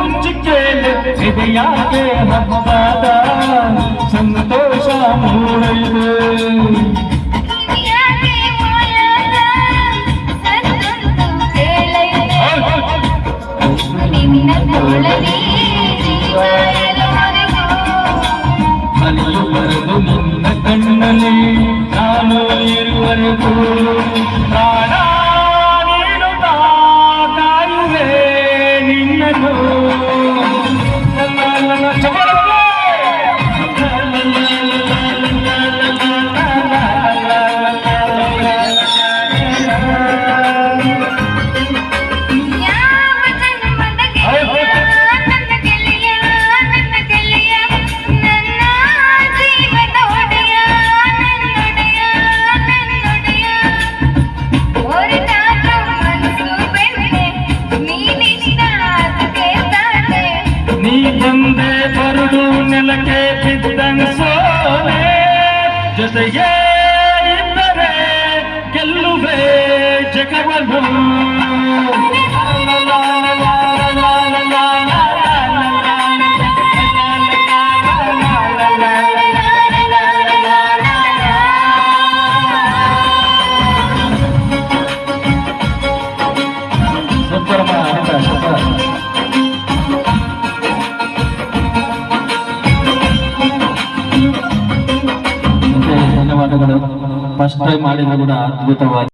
ಮುಚ್ಚಿ ಕೇಳು ಇದು ಯಾಕೆ ಹಬ್ಬದ ಸಂತೋಷ ಮೂಡಿದೆ ಹನಿಯು ಬರೆದು ನಿನ್ನ ಕಣ್ಣಲ್ಲಿ ನಾನು ಇರುವರೆಗೂ ಪ್ರಾಣ ನೀಡುತ್ತಾ ಕಾಯುವೆ ನಿನ್ನನ್ನು ಬಂದೆ ಬರುಳು ನೆಲಕ್ಕೆ ಬಿದ್ದಂಗ ಸೋಲೆ ಜೊತೆಗೆ ಇದ್ದರೆ ಗೆಲ್ಲುವೆ ಜಗವನ್ನು ಧನ್ಯವಾದಗಳು. ಫಸ್ಟ್ ಟೈಮ್ ಮಾಡಿದ್ರು ಕೂಡ ಅದ್ಭುತವಾಗಿ